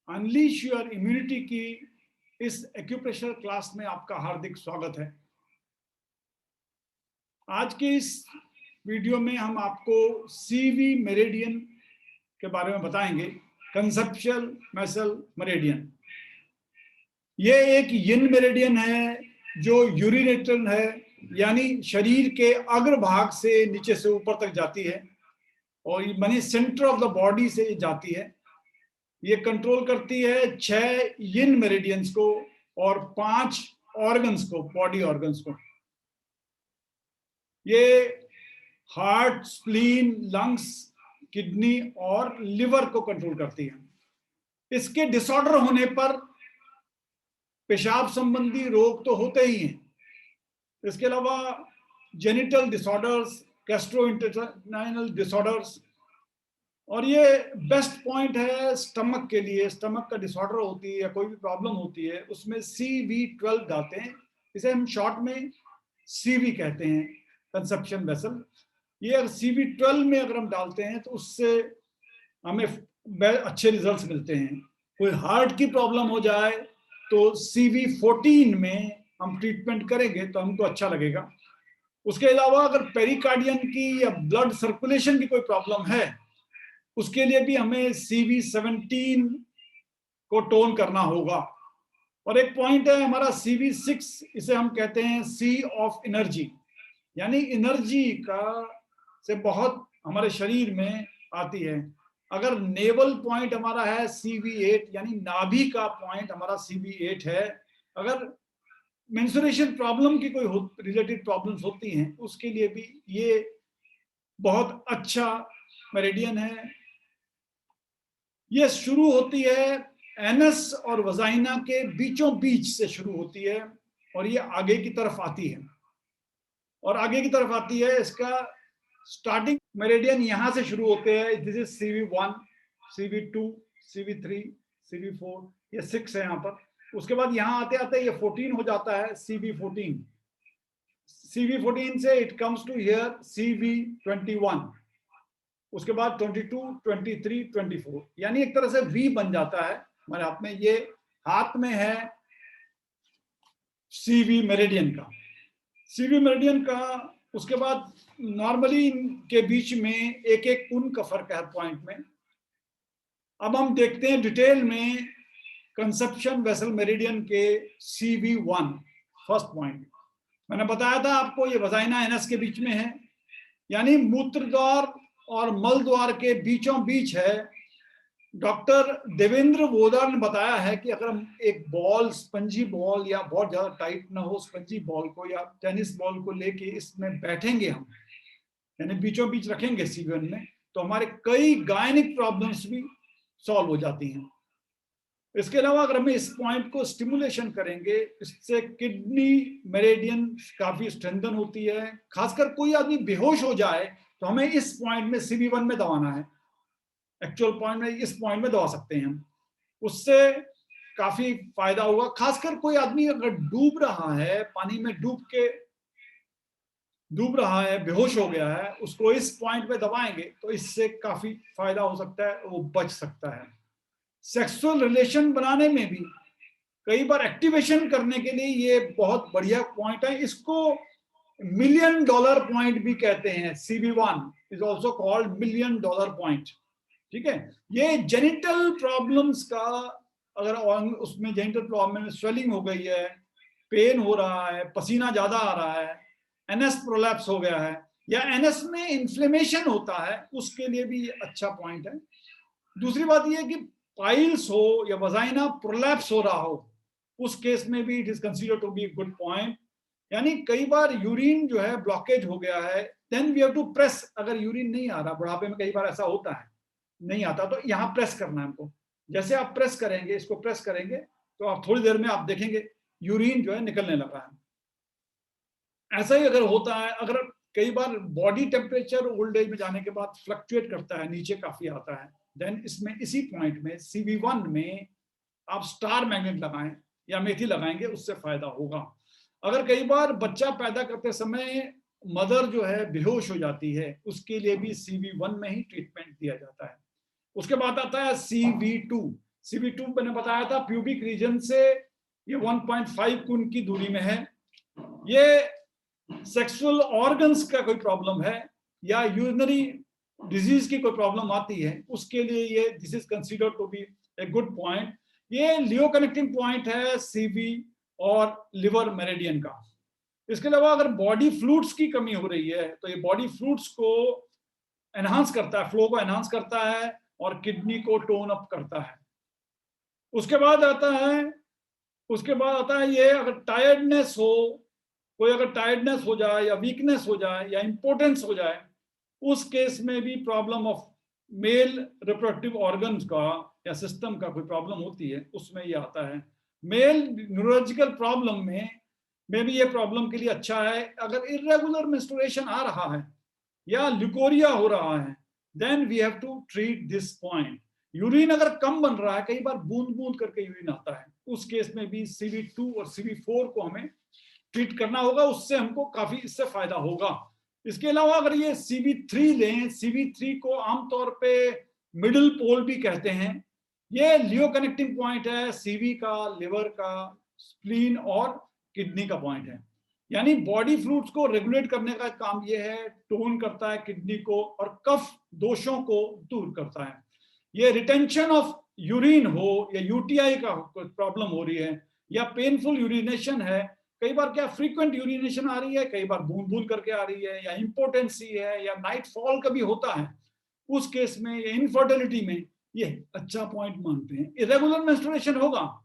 Unleash your immunity की इस acupressure class में आपका हार्दिक स्वागत है। आज के इस वीडियो में हम आपको सीवी मेरिडियन के बारे में बताएंगे। कंसेप्चुअल मेसल मेरिडियन, ये एक यिन मेरिडियन है जो यूरिनेटल है, यानी शरीर के अग्रभाग से नीचे से ऊपर तक जाती है और माने सेंटर ऑफ द बॉडी से जाती है। ये कंट्रोल करती है 6 यिन मेरिडियंस को और 5 ऑर्गन्स को, बॉडी ऑर्गन्स को। ये हार्ट, स्प्लीन, लंग्स, किडनी और लिवर को कंट्रोल करती है। इसके डिसऑर्डर होने पर पेशाब संबंधी रोग तो होते ही हैं, इसके अलावा जेनिटल डिसऑर्डर्स, गैस्ट्रोइंटेस्टाइनल डिसऑर्डर्स, और ये बेस्ट पॉइंट है स्टमक के लिए। स्टमक का डिसऑर्डर होती है या कोई भी प्रॉब्लम होती है, उसमें CV12 डालते हैं, इसे हम शॉर्ट में CV कहते हैं, कंसेप्शन वेसल। ये अगर CV12 में अगर हम डालते हैं तो उससे हमें अच्छे रिजल्ट्स मिलते हैं। कोई हार्ट की प्रॉब्लम हो जाए तो CV14 में हम ट्रीटमेंट करेंगे तो हमको अच्छा लगेगा। उसके अलावा अगर पेरिकार्डियन की या ब्लड सर्कुलेशन की कोई प्रॉब्लम है, उसके लिए भी हमें CV17 को टोन करना होगा। और एक पॉइंट है हमारा CV6, इसे हम कहते हैं C ऑफ एनर्जी, यानी एनर्जी का से बहुत हमारे शरीर में आती है। अगर नेवल पॉइंट हमारा है CV8, यानी नाभि का पॉइंट हमारा CV8 है। अगर मेंस्ट्रुएशन प्रॉब्लम की कोई रिलेटेड प्रॉब्लम्स होती हैं, उसके लिए भी ये बहुत अच्छा मेरिडियन है। ये शुरू होती है एनस और वजाइना के बीचों बीच से शुरू होती है और ये आगे की तरफ आती है इसका स्टार्टिंग मेरिडियन यहां से शुरू होते हैं। This is CV1, CV2, CV3, CV4, ये 6 है यहाँ पर। उसके बाद यहाँ आते आते ये 14 हो जाता है, CV14। CV14 से it comes to here CV21, उसके बाद 22, 23, 24, यानी एक तरह से V बन जाता है हमारे हाथ में। ये हाथ में है CV मेरिडियन का। उसके बाद नॉर्मली इनके बीच में एक एक उन का फर्क है पॉइंट में। अब हम देखते हैं डिटेल में कंसेप्शन वेसल मेरिडियन के CV1 फर्स्ट पॉइंट। मैंने बताया था आपको ये वजाइना एनस के बीच में है, यानी मूत्र द्वार और मल द्वार के बीचों बीच है। डॉक्टर देवेंद्र वोदार ने बताया है कि अगर हम एक बॉल, स्पंजी बॉल, या बहुत ज्यादा टाइट ना हो स्पंजी बॉल को, या टेनिस बॉल को लेके इसमें बैठेंगे हम, यानी बीचों बीच रखेंगे CV1 में, तो हमारे कई गायनिक प्रॉब्लम्स भी सॉल्व हो जाती हैं। इसके अलावा अगर हमें इस पॉइंट को स्टिमुलेशन करेंगे, इससे किडनी मेरिडियन काफी स्ट्रेंथन होती है। खासकर कोई आदमी बेहोश हो जाए तो हमें इस पॉइंट में CV1 में दबाना है, एक्चुअल पॉइंट में इस पॉइंट में दबा सकते हैं हम, उससे काफी फायदा होगा। खासकर कोई आदमी अगर डूब रहा है, पानी में डूब रहा है, बेहोश हो गया है, उसको इस पॉइंट पे दबाएंगे तो इससे काफी फायदा हो सकता है, वो बच सकता है। सेक्सुअल रिलेशन बनाने में भी कई बार एक्टिवेशन करने के लिए ये बहुत बढ़िया पॉइंट है। इसको $1 मिलियन पॉइंट भी कहते हैं। CV1 is also called $1 million point. ठीक है, ये जेनिटल प्रॉब्लम्स का, अगर उसमें जेनिटल प्रॉब्लम में स्वेलिंग हो गई है, पेन हो रहा है, पसीना ज्यादा आ रहा है, एनएस प्रोलैप्स हो गया है, या एनएस में इन्फ्लेमेशन होता है, उसके लिए भी ये अच्छा पॉइंट है। दूसरी बात ये कि पाइल्स हो या वजाइना प्रोलैप्स हो रहा हो, उस केस में भी it is considered to be good point. यानी कई बार यूरिन जो है ब्लॉकेज हो गया है, then we have to press. अगर यूरिन नहीं आ रहा, बुढ़ापे में कई बार ऐसा होता है, नहीं आता, तो यहाँ प्रेस करना है हमको। जैसे आप प्रेस करेंगे, इसको प्रेस करेंगे, तो आप थोड़ी देर में आप देखेंगे यूरिन जो है निकलने लगा है। ऐसा ही अगर होता है, अगर कई बार बॉडी टेम्परेचर ओल्ड एज में जाने के बाद फ्लक्चुएट करता है, नीचे काफी आता है, देन इसमें इसी पॉइंट में CV1 में आप स्टार मैग्नेट लगाएं या मेथी लगाएंगे, उससे फायदा होगा। अगर कई बार बच्चा पैदा करते समय मदर जो है बेहोश हो जाती है, उसके लिए भी CV1 में ही ट्रीटमेंट दिया जाता है। उसके बाद आता है CV2। CV2 मैंने बताया था प्यूबिक रीजन से ये 1.5 कुन की दूरी में है। ये सेक्सुअल ऑर्गन्स का कोई प्रॉब्लम है या यूरिनरी डिजीज की कोई प्रॉब्लम आती है, उसके लिए ये this is considered to be a good point. ये लियो कनेक्टिंग पॉइंट है CV और लिवर मेरिडियन का। इसके अलावा अगर बॉडी फ्लूइड्स की कमी हो रही है तो ये बॉडी फ्लूइड्स को एनहांस करता है, फ्लो को एनहांस करता है और किडनी को टोन अप करता है। उसके बाद आता है ये अगर टायर्डनेस हो, कोई अगर टायर्डनेस हो जाए या वीकनेस हो जाए या इंपोर्टेंस हो जाए, उस केस में भी problem of male reproductive organs का या सिस्टम का कोई प्रॉब्लम होती है, उसमें ये आता है। मेल न्यूरोलॉजिकल प्रॉब्लम में भी ये प्रॉब्लम के लिए अच्छा है। अगर इरेगुलर मेंस्ट्रुएशन आ रहा है या ल्यूकोरिया हो रहा है, then we have to treat this point. Urine अगर कम बन रहा है, कई बार बूंद बूंद करके यूरिन आता है, उस केस में भी CV2 और CV4 को हमें ट्रीट करना होगा, उससे हमको काफी इससे फायदा होगा। इसके अलावा अगर ये CV3 लें, CV3 को आमतौर पे मिडिल पोल भी कहते हैं। ये लियो कनेक्टिंग पॉइंट है CV का, लिवर का, स्प्लीन और किडनी का पॉइंट है। यानी बॉडी फ्लूइड्स को रेगुलेट करने का काम ये है, टोन करता है किडनी को और कफ दोषों को दूर करता है। ये रिटेंशन ऑफ यूरिन हो या UTI का प्रॉब्लम हो रही है या पेनफुल यूरिनेशन है, कई बार क्या फ्रीक्वेंट यूरिनेशन आ रही है, कई बार बूंद बूंद करके आ रही है, या इंपोर्टेंसी है या नाइट फॉल कभी होता है, उस केस में या इनफर्टिलिटी में ये अच्छा पॉइंट मानते हैं। इरेगुलर मेंस्ट्रुएशन होगा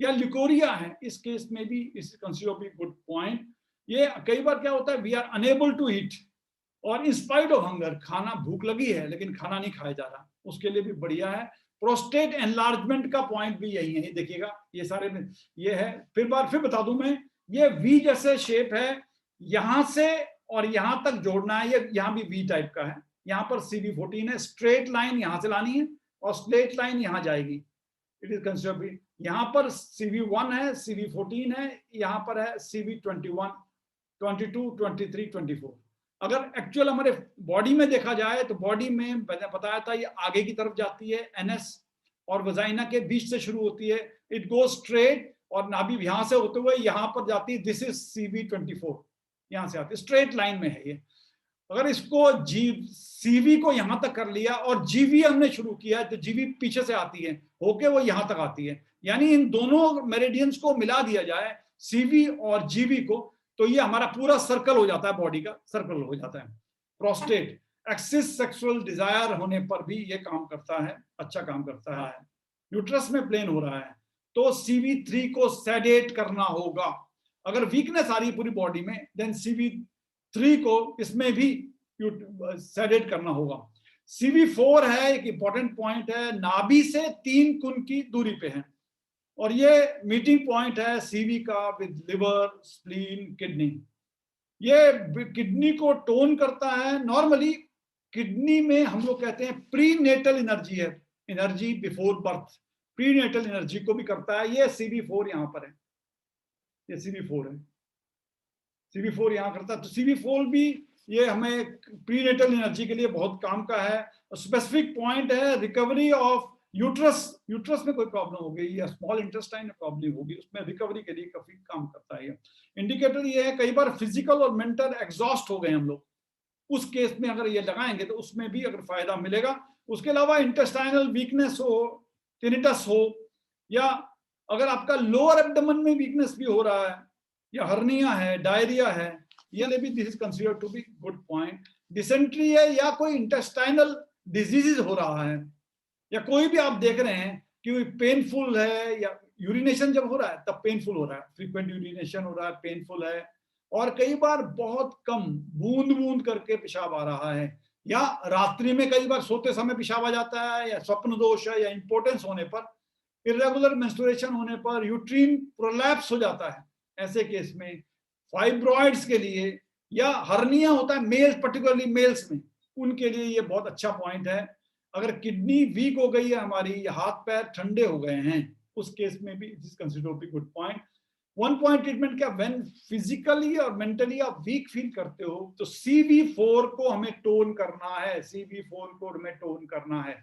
या लिकोरिया है, इस केस में भी इस कंसीडर बी गुड पॉइंट। ये कई बार क्या होता है, we are unable to eat और इन स्पाइट ऑफ हंगर, खाना भूख लगी है लेकिन खाना नहीं खाया जा रहा, उसके लिए भी बढ़िया है। प्रोस्टेट एनलार्जमेंट का पॉइंट भी यही है, देखिएगा ये सारे ये है। फिर बता दूं मैं, ये वी जैसे शेप है, यहां से और यहां तक जोड़ना है, ये यहां भी वी टाइप का है। यहां पर CV14 है, स्ट्रेट लाइन यहां से लानी है और स्ट्रेट लाइन यहां जाएगी, इट इज कंसिडर्ड बी। यहां पर CV1 है, CV14 है, यहां पर है CV21, 22, 23, 24। अगर एक्चुअल हमारे बॉडी में देखा जाए तो बॉडी में मैंने बताया था ये आगे की तरफ जाती है, NS और वजाइना के बीच से शुरू होती है, इट गो स्ट्रेट और नाभि यहां से होते हुए यहां पर जाती है, दिस इज CV24, यहां से आती है, स्ट्रेट लाइन में है ये। अगर इसको CV को यहां तक कर लिया और GV हमने शुरू किया तो GV पीछे से आती है होके वो यहां तक आती है, यानी इन दोनों मेरिडियंस को मिला दिया जाए CV और GV को, तो ये हमारा पूरा सर्कल हो जाता है, बॉडी का सर्कल हो जाता है। प्रोस्टेट एक्सिस सेक्सुअल डिजायर होने पर भी ये काम करता है, अच्छा काम करता है। यूट्रस में प्लेन हो रहा है तो CV3 को सेडेट करना होगा। अगर वीकनेस आ रही है पूरी बॉडी में, देन CV3 को इसमें भी सेडेट करना होगा। CV4 है, एक इंपॉर्टेंट पॉइंट है, नाभि से 3 कुन की दूरी पे है और ये मीटिंग पॉइंट है CV का विद लिवर, स्प्लीन, किडनी। ये किडनी को टोन करता है। नॉर्मली किडनी में हम लोग कहते हैं प्रीनेटल एनर्जी है, energy before birth, prenatal energy को भी करता है। ये CV4 यहां पर है, ये CV4 है, CV4 यहां करता है। तो CV4 भी ये हमें प्रीनेटल एनर्जी के लिए बहुत काम का है। स्पेसिफिक पॉइंट है रिकवरी ऑफ यूट्रस में कोई प्रॉब्लम हो गई या स्मॉल इंटेस्टाइन में प्रॉब्लम होगी, उसमें रिकवरी के लिए काफी काम करता है। इंडिकेटर ये है, कई बार फिजिकल और मेंटल एग्जॉस्ट हो गए हम लोग, उस केस में अगर ये लगाएंगे तो उसमें भी अगर फायदा मिलेगा। उसके अलावा इंटेस्टाइनल वीकनेस हो, टिनिटस हो, या अगर आपका लोअर एब्डोमेन में वीकनेस भी हो रहा है या हर्निया है, डायरिया है, ये भी this is considered to be good point. Dysentery है या कोई इंटेस्टाइनल डिजीजेज हो रहा है या कोई भी आप देख रहे हैं कि पेनफुल है या यूरिनेशन जब हो रहा है तब पेनफुल हो रहा है, फ्रीक्वेंट यूरिनेशन हो रहा है, पेनफुल है, और कई बार बहुत कम बूंद बूंद करके पेशाब आ रहा है, या रात्रि में कई बार सोते समय पेशाब आ जाता है, या स्वप्न दोष है, या इंपोर्टेंस होने पर, इरेगुलर मेंस्ट्रुएशन होने पर, यूट्रीन प्रोलैप्स हो जाता है, ऐसे केस में, फाइब्रॉइड्स के लिए, या हर्निया होता है मेल्स, पर्टिकुलरली मेल्स में, उनके लिए ये बहुत अच्छा पॉइंट है। अगर किडनी वीक हो गई है हमारी या हाथ पैर ठंडे हो गए हैं, उस केस में भी it is considered good point. One point treatment क्या, व्हेन फिजिकली और मेंटली आप वीक फील करते हो तो CV4 को हमें टोन करना है, CV4 को हमें टोन करना है।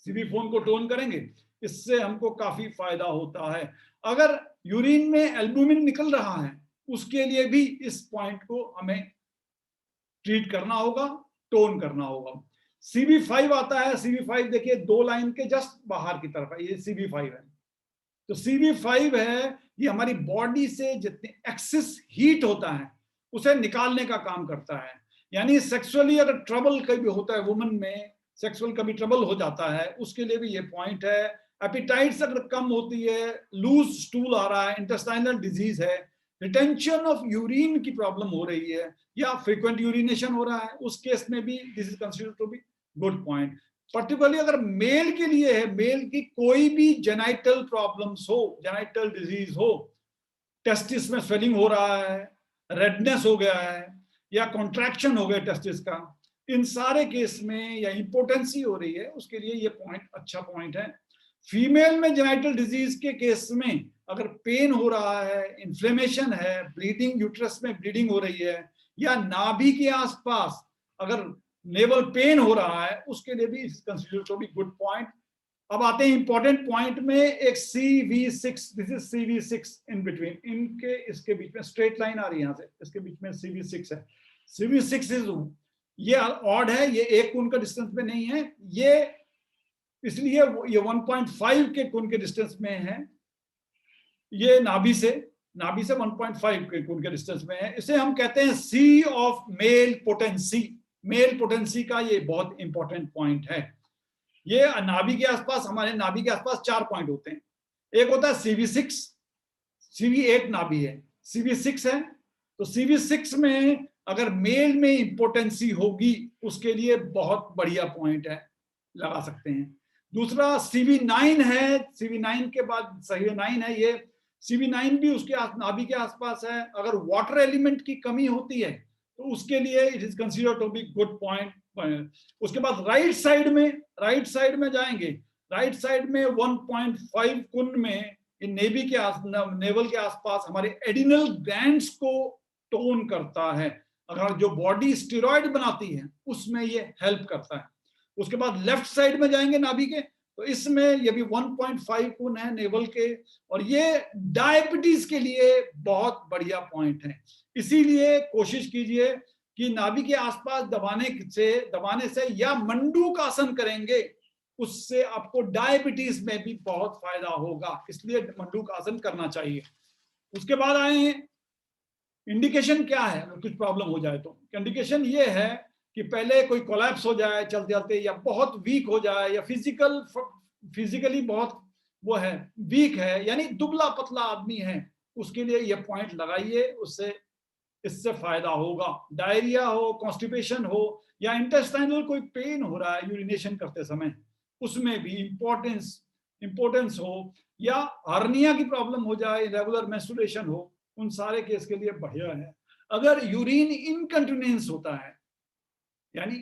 CV4 को टोन करेंगे, इससे हमको काफी फायदा होता है। अगर यूरिन में एल्बुमिन निकल रहा है, उसके लिए भी इस पॉइंट को हमें ट्रीट करना होगा, टोन करना होगा। CB5 आता है, CB5 देखिए 2 लाइन के जस्ट बाहर की तरफ है, ये CB5 है। तो CB5 है, ये हमारी बॉडी से जितने एक्सेस हीट होता है उसे निकालने का काम करता है। यानी सेक्सुअली अगर ट्रबल कभी होता है वुमन में, सेक्सुअल कभी ट्रबल हो जाता है, उसके लिए भी ये पॉइंट है। एपिटाइट्स अगर कम होती है, लूज स्टूल आ रहा है, इंटेस्टाइनल डिजीज है, रिटेंशन ऑफ यूरिन की प्रॉब्लम हो रही है, या फ्रीक्वेंट यूरिनेशन हो रहा है, उस केस में भी this is considered to be good point. Particularly अगर मेल के लिए है, मेल की कोई भी जेनाइटल प्रॉब्लम्स हो, जेनाइटल डिजीज हो, टेस्टिस में स्वेलिंग हो रहा है, रेडनेस हो गया है, या कॉन्ट्रैक्शन हो गया टेस्टिस का, इन सारे केस में, या इंपोर्टेंसी हो रही है, उसके लिए ये पॉइंट अच्छा पॉइंट है। फीमेल में जेनाइटल डिजीज के केस में अगर पेन हो रहा है, इन्फ्लेमेशन है, ब्लीडिंग, यूट्रस में ब्लीडिंग हो रही है, या नाभि के आसपास अगर नेवल पेन हो रहा है, उसके लिए भी consider to be good point. अब आते हैं इंपॉर्टेंट पॉइंट में, एक CV6, this is CV6 in between, इनके इसके बीच में स्ट्रेट लाइन आ रही है, यहां से इसके बीच में CV6 है। CV6 इज, ये ऑड है, ये 1 कोण का डिस्टेंस में नहीं है, ये इसलिए ये 1.5 के कोण के डिस्टेंस में है, ये नाभि से 1.5 के कोण के डिस्टेंस में है। इसे हम कहते हैं C of male potency. Male potency का ये बहुत इंपॉर्टेंट पॉइंट है। ये नाभि के आसपास, हमारे नाभि के आसपास 4 पॉइंट होते हैं। एक होता है CV6, CV8 नाभि है, CV6 है। तो CV6 में अगर मेल में इंपोर्टेंसी होगी, उसके लिए बहुत बढ़िया पॉइंट है, लगा सकते हैं। दूसरा CV9 है, CV9 के बाद CV9 है, ये CV9 भी उसके नाभि के आसपास है। अगर वाटर एलिमेंट की कमी होती है तो उसके लिए it is considered to be good point. उसके बाद राइट साइड में जाएंगे, राइट साइड में 1.5 कुन में नेवल के आसपास हमारे एडिनल ग्लैंड्स को टोन करता है। अगर जो बॉडी स्टेरॉइड बनाती है उसमें ये हेल्प करता है। उसके बाद लेफ्ट साइड में जाएंगे नाभि के, तो इसमें ये भी 1.5 कुन है नेवल के, और ये डायबिटीज के लिए बहुत बढ़िया पॉइंट है। इसीलिए कोशिश कीजिए कि नाभि के आसपास दबाने से या मंडूक आसन करेंगे, उससे आपको डायबिटीज में भी बहुत फायदा होगा, इसलिए मंडूक आसन करना चाहिए। उसके बाद आए हैं इंडिकेशन क्या है, कुछ प्रॉब्लम हो जाए तो इंडिकेशन ये है कि पहले कोई कोलैप्स हो जाए चलते चलते, या बहुत वीक हो जाए, या फिजिकली बहुत वो है, वीक है, यानी दुबला पतला आदमी है, उसके लिए ये पॉइंट लगाइए, उससे इससे फायदा होगा। डायरिया हो, कॉन्स्टिपेशन हो, या इंटेस्टाइनल कोई पेन हो रहा है यूरिनेशन करते समय, उसमें भी इंपॉर्टेंस हो, या हर्निया की प्रॉब्लम हो जाए, रेगुलर मेंस्ट्रुएशन हो, उन सारे केस के लिए बढ़िया है। अगर यूरिन इनकंटिनेंस होता है, यानी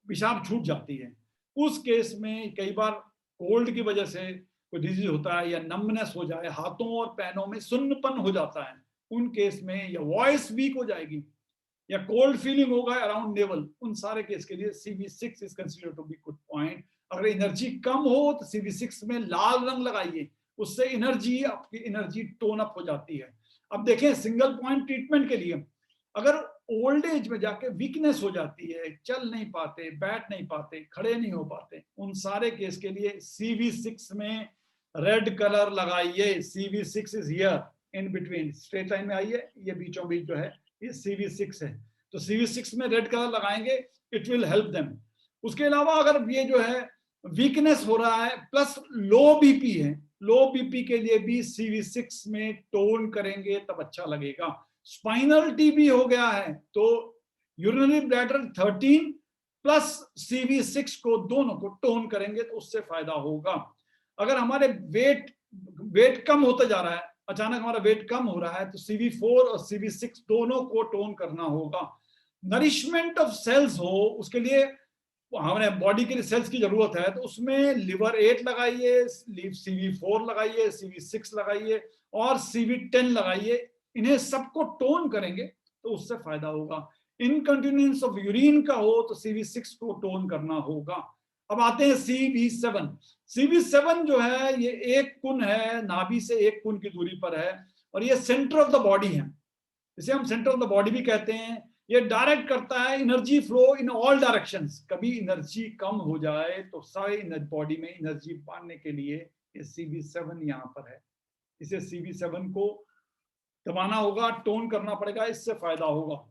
पेशाब छूट जाती है, उस केस में कई बार कोल्ड की वजह से कोई डिजीज होता है, या नमनेस हो जाए, हाथों और पैरों में सुन्नपन हो जाता है, उन केस में, या वॉइस वीक हो जाएगी, या कोल्ड फीलिंग होगा अराउंड नेवल, उन सारे केस के लिए CV6 is considered to be good point. अगर एनर्जी कम हो तो CV6 में लाल रंग लगाइए, उससे आपकी एनर्जी टोन अप हो जाती है। अब देखें सिंगल पॉइंट ट्रीटमेंट के लिए, अगर ओल्ड एज में जाके वीकनेस हो जाती है, चल नहीं पाते, बैठ नहीं पाते, खड़े नहीं हो पाते, उन सारे केस के लिए CV6 में रेड कलर लगाइए। CV6 is here in between, straight line में आइए, ये बीचों बीच जो है ये CV6 है, तो CV6 में रेड कलर लगाएंगे, इट विल हेल्प देम। उसके अलावा अगर ये जो है वीकनेस हो रहा है प्लस लो बीपी है, लो बीपी के लिए भी CV6 में टोन करेंगे तब अच्छा लगेगा। स्पाइनल टीबी हो गया है तो यूरिनरी ब्लैडर 13 प्लस CV6 को दोनों को टोन करेंगे तो उससे फायदा होगा। अगर हमारे वेट कम होता जा रहा है, अचानक हमारा वेट कम हो रहा है, तो CV4 और CV6 दोनों को टोन करना होगा। नरिशमेंट ऑफ सेल्स हो, उसके लिए हमारे बॉडी के लिए सेल्स की जरूरत है, तो उसमें लिवर 8 लगाइए, CV4 लगाइए, CV6 लगाइए और CV10 लगाइए, इन्हें सबको टोन करेंगे तो उससे फायदा होगा। इनकंटिन्यूएंस ऑफ यूरिन का हो तो CV6 को टोन करना होगा। अब आते हैं CV7। CV7 जो है ये एक कुन है, नाभि से एक कुन की दूरी पर है और ये सेंटर ऑफ द बॉडी है, इसे हम सेंटर ऑफ द बॉडी भी कहते हैं। ये डायरेक्ट करता है energy flow in all directions. कभी एनर्जी कम हो जाए तो सारे बॉडी में एनर्जी पाने के लिए ये CV7 यहाँ पर है। इसे CV7 को दबाना होगा, टोन करना पड़ेगा, इससे फायदा होगा।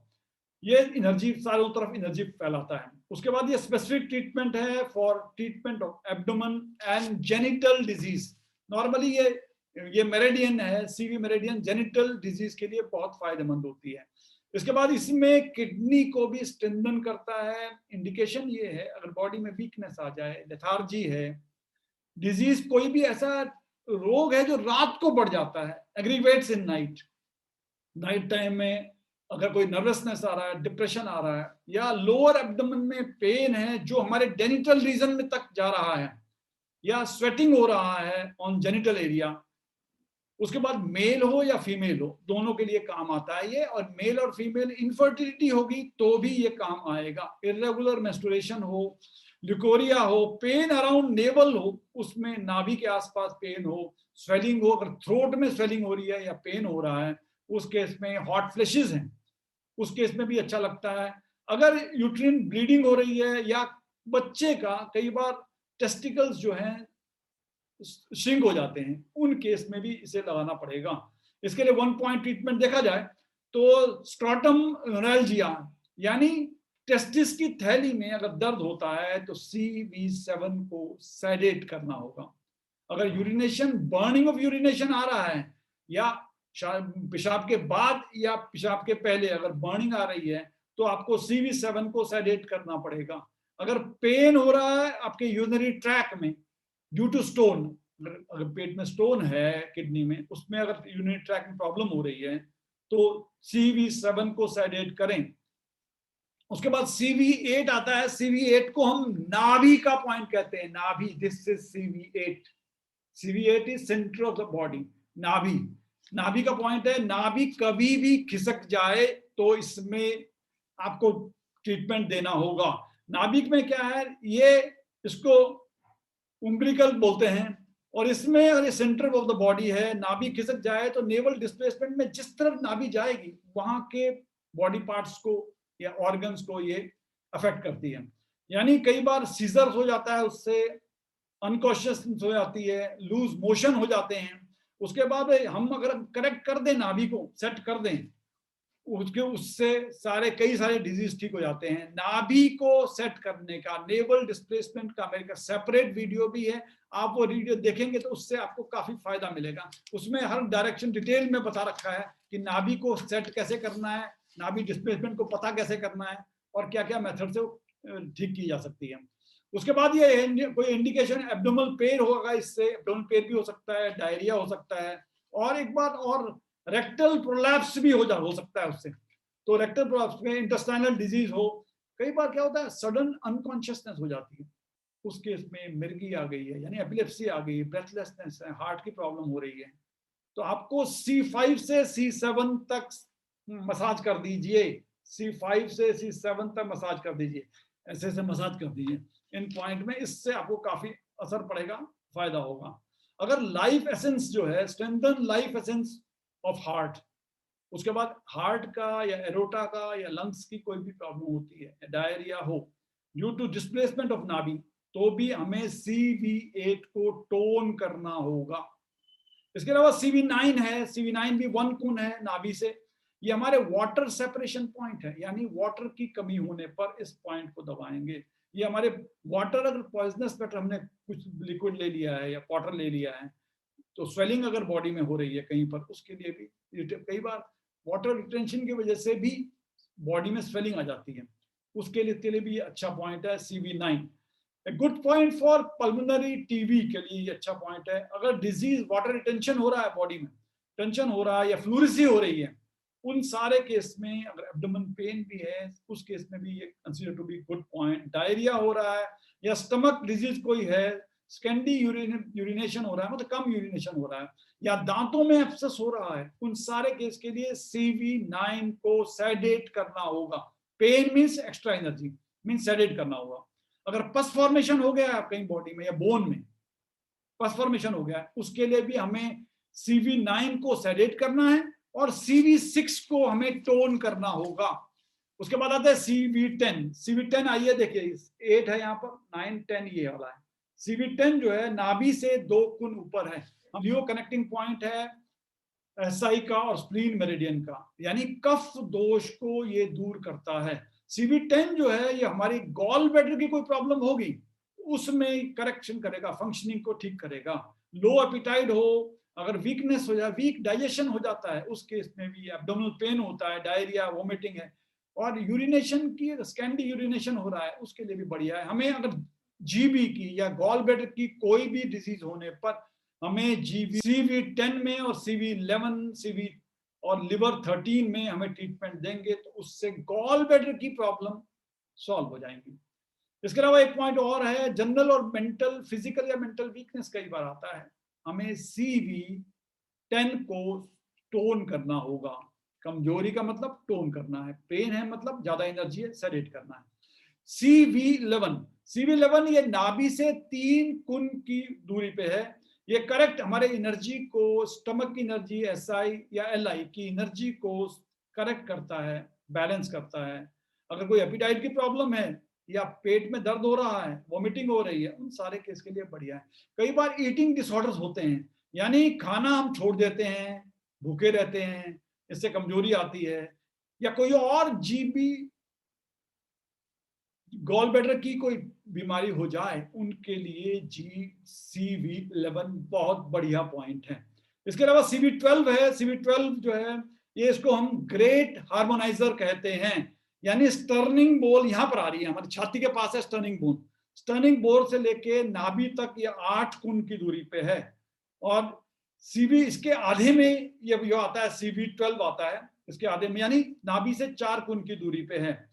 ये एनर्जी चारों तरफ एनर्जी फैलाता है। उसके बाद ये स्पेसिफिक ट्रीटमेंट है for treatment of abdomen and genital disease. Normally ये मेरिडियन है, CV मेरिडियन जेनिटल डिजीज के लिए बहुत फायदेमंद होती है। इसके बाद इसमें किडनी को भी स्ट्रेंथन करता है। इंडिकेशन ये है अगर बॉडी में वीकनेस आ जाए, लेथार्जी है, डिजीज कोई भी ऐसा रोग है जो रात को बढ़ जाता है, एग्रीवेट्स इन नाइट, नाइट टाइम में अगर कोई नर्वसनेस आ रहा है, डिप्रेशन आ रहा है, या लोअर एब्डोमेन में पेन है जो हमारे जेनिटल रीजन में तक जा रहा है, या स्वेटिंग हो रहा है ऑन जेनिटल एरिया, उसके बाद मेल हो या फीमेल हो, दोनों के लिए काम आता है ये। और मेल और फीमेल इनफर्टिलिटी होगी तो भी ये काम आएगा। इरेगुलर मेंस्ट्रुएशन हो, ल्यूकोरिया हो, पेन अराउंड नेवल हो, उसमें नाभि के आसपास पेन हो, स्वेलिंग हो, अगर थ्रोट में स्वेलिंग हो रही है या पेन हो रहा है, उस केस में हॉट फ्लैशेस हैं, उस केस में भी अच्छा लगता है। अगर यूट्रिन ब्लीडिंग हो रही है या बच्चे का कई बार टेस्टिकल्स जो हैं श्रिंक हो जाते हैं, उन केस में भी इसे लगाना पड़ेगा। इसके लिए 1 पॉइंट ट्रीटमेंट देखा जाए तो स्ट्रॉटम नोराल्जिया यानी टेस्टिस की थैली में अगर दर्द होता है तो CV7 को सेडेट करना होगा। अगर यूरिनेशन, बर्निंग ऑफ यूरिनेशन आ रहा है या पेशाब के बाद या पेशाब के पहले अगर बर्निंग आ रही है तो आपको CV7 को सेडेट करना पड़ेगा। अगर पेन हो रहा है आपके यूरिनरी ट्रैक में ड्यू टू स्टोन, अगर पेट में स्टोन है किडनी में, उसमें अगर यूरिनरी ट्रैक में प्रॉब्लम हो रही है तो CV7 को सेडेट करें। उसके बाद CV8 आता है। CV8 को हम नाभि का पॉइंट कहते हैं, नाभि, this is CV8। CV8 is centre of the body, नाभि, नाभि का पॉइंट है। नाभि कभी भी खिसक जाए तो इसमें आपको ट्रीटमेंट देना होगा। नाभि में क्या है, ये इसको उम्बिलिकल बोलते हैं और इसमें अगर सेंटर ऑफ द बॉडी है, नाभि खिसक जाए तो नेवल डिस्प्लेसमेंट में जिस तरफ नाभि जाएगी वहां के बॉडी पार्ट्स को या ऑर्गन्स को ये अफेक्ट करती है। यानी कई बार सीजर्स हो जाता है, उससे अनकॉन्शियसनेस हो जाती है, लूज मोशन हो जाते हैं। उसके बाद हम अगर करेक्ट कर दें, नाभि को सेट कर दें, उससे कई सारे डिजीज ठीक हो जाते हैं। नाभि को सेट करने का, नेवल डिस्प्लेसमेंट का मेरे का सेपरेट वीडियो भी है, आप वो वीडियो देखेंगे तो उससे आपको काफी फायदा मिलेगा। उसमें हर डायरेक्शन डिटेल में बता रखा है कि नाभि को सेट कैसे करना है, नाभि डिस्प्लेसमेंट को पता कैसे करना है और क्या क्या मेथड से ठीक की जा सकती है। उसके बाद ये कोई इंडिकेशन, एब्डोमिनल पेन होगा, इससे एब्डोमिनल पेन भी हो सकता है, डायरिया हो सकता है, और एक बार और रेक्टल प्रोलैप्स भी हो सकता है उससे। तो रेक्टल प्रोलैप्स में इंटेस्टाइनल डिजीज हो, कई बार क्या होता है सडन अनकॉन्शियसनेस हो जाती है, उस केस में मिर्गी आ गई है यानी एपिलेप्सी आ गई, ब्रेथलेसनेस है, हार्ट की प्रॉब्लम हो रही है, तो आपको C5 से C7 तक मसाज कर दीजिए। C5 से C7 तक मसाज कर दीजिए, ऐसे ऐसे मसाज कर दीजिए इन पॉइंट में, इससे आपको काफी असर पड़ेगा, फायदा होगा। अगर लाइफ एसेंस जो है, strengthen life essence of heart, उसके बाद हार्ट का या एरोटा का या लंग्स की कोई भी प्रॉब्लम होती है, डायरिया हो ड्यू टू डिस्प्लेसमेंट ऑफ नाभि, तो भी हमें CV8 को टोन करना होगा। इसके अलावा CV9 है। CV9 भी 1 कुन है नाभि से। ये हमारे वाटर सेपरेशन पॉइंट है, यानी वाटर की कमी होने पर इस पॉइंट को दबाएंगे। ये हमारे वाटर, अगर पॉइजनस मैटर, हमने कुछ लिक्विड ले लिया है या वाटर ले लिया है, तो स्वेलिंग अगर बॉडी में हो रही है कहीं पर, उसके लिए भी कई बार वाटर रिटेंशन की वजह से भी बॉडी में स्वेलिंग आ जाती है, उसके लिए भी अच्छा पॉइंट है CV9। Good point for pulmonary TB के लिए ये अच्छा पॉइंट है। अगर डिजीज, वाटर रिटेंशन हो रहा है, बॉडी में टेंशन हो रहा है या फ्लूरिसी हो रही है, उन सारे केस में, अगर एब्डोमेन पेन भी है उस केस में भी ये consider to be good point. Diarrhoea हो रहा है या स्टमक डिजीज कोई है, स्कैंडी यूरिनेशन हो रहा है, मतलब कम यूरिनेशन हो रहा है, या दांतों में एब्सेस हो रहा है, उन सारे केस के लिए CV9 को सेडेट करना होगा। Pain means extra energy, means sedate करना होगा। अगर पस फॉर्मेशन हो गया है कहीं बॉडी में या बोन में पस फॉर्मेशन हो गया है, उसके लिए भी हमें CV9 को सेडेट करना है और CV6 को हमें टोन करना होगा। उसके बाद आता है CV10। CV10 आइए देखिए, 8 है यहाँ पर, 9 10 ये वाला है। CV10 जो है नाभि से 2 कुन ऊपर है, लियो कनेक्टिंग पॉइंट है एसआई का और स्प्लीन मेरिडियन का, यानी कफ दोष को ये दूर करता है। CV10 जो है ये हमारी गॉल ब्लैडर की कोई प्रॉब्लम होगी उसमें करेक्शन करेगा, फंक्शनिंग को ठीक करेगा। लो एपिटाइट हो, अगर वीकनेस हो जाए, वीक डाइजेशन हो जाता है, उस केस में भी एब्डोमिनल पेन होता है, डायरिया, वोमिटिंग है और यूरिनेशन की स्कैंडी यूरिनेशन हो रहा है, उसके लिए भी बढ़िया है। हमें अगर जीबी की या गॉल ब्लैडर की कोई भी डिजीज होने पर हमें CV10 में और CV11 CV और लिवर 13 में हमें ट्रीटमेंट देंगे तो उससे गॉल ब्लैडर की प्रॉब्लम सॉल्व हो जाएंगी। इसके अलावा एक पॉइंट और है, जनरल और मेंटल, फिजिकल या मेंटल वीकनेस कई बार आता है, हमें CV10 को टोन करना होगा। कमजोरी का मतलब टोन करना है, पेन है मतलब ज्यादा एनर्जी है, सेडेट करना है। CV11 ये नाभि से 3 कुन की दूरी पे है, ये करेक्ट हमारे एनर्जी को, स्टमक की एनर्जी, SI या LI की एनर्जी को करेक्ट करता है, बैलेंस करता है। अगर कोई एपिटाइट की प्रॉब्लम है या पेट में दर्द हो रहा है, वॉमिटिंग हो रही है, उन सारे केस के लिए बढ़िया है। कई बार ईटिंग डिसऑर्डर्स होते हैं, यानी खाना हम छोड़ देते हैं, भूखे रहते हैं, इससे कमजोरी आती है, या कोई और जीबी गॉल ब्लैडर की कोई बीमारी हो जाए, उनके लिए CV11 बहुत बढ़िया पॉइंट है। इसके अलावा CV12 है। CV12 जो है ये, इसको हम ग्रेट हार्मोनाइजर कहते हैं, यानी स्टर्निंग बोल यहाँ पर आ रही है, हमारी छाती के पास है स्टर्निंग बोन, स्टर्निंग बोल से लेके नाभि तक ये 8 कुन की दूरी पे है और CV इसके आधे में ये आता है, CV12 आता है इसके आधे में, यानी नाभि से 4 कुन की दूरी पे है।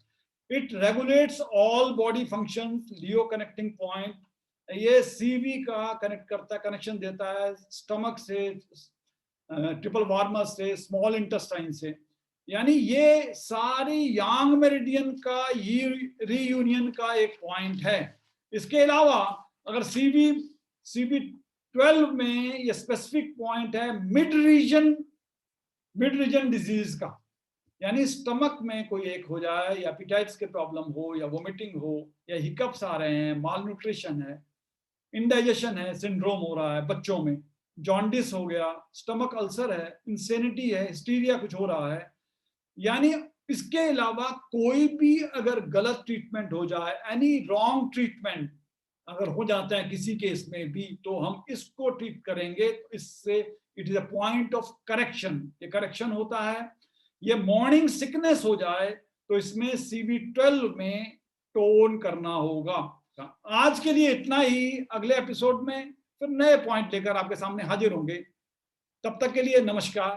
It regulates all body functions, Leo connecting point, ये CV का कनेक्ट करता है, कनेक्शन देता है स्टमक से, ट्रिपल वार्मस से, स्मॉल इंटेस्टाइन से, यानी ये सारी यांग मेरिडियन का रीयूनियन का एक पॉइंट है। इसके अलावा अगर CV12 में ये स्पेसिफिक पॉइंट है मिड रीजन डिजीज का, यानी स्टमक में कोई एक हो जाए या एपिटाइट्स के प्रॉब्लम हो या वोमिटिंग हो या हिकअप्स आ रहे हैं, माल न्यूट्रिशन है, इंडाइजेशन है, सिंड्रोम हो रहा है बच्चों में, जॉन्डिस हो गया, स्टमक अल्सर है, इंसेनिटी है, हिस्टीरिया कुछ हो रहा है, यानी इसके अलावा कोई भी अगर गलत ट्रीटमेंट हो जाए, एनी रॉन्ग ट्रीटमेंट अगर हो जाता है किसी केस में भी, तो हम इसको ट्रीट करेंगे, तो इससे it is a point of correction, ये करेक्शन होता है। ये मॉर्निंग सिकनेस हो जाए तो इसमें CV12 में टोन करना होगा। आज के लिए इतना ही, अगले एपिसोड में फिर नए पॉइंट लेकर आपके सामने हाजिर होंगे। तब तक के लिए नमस्कार।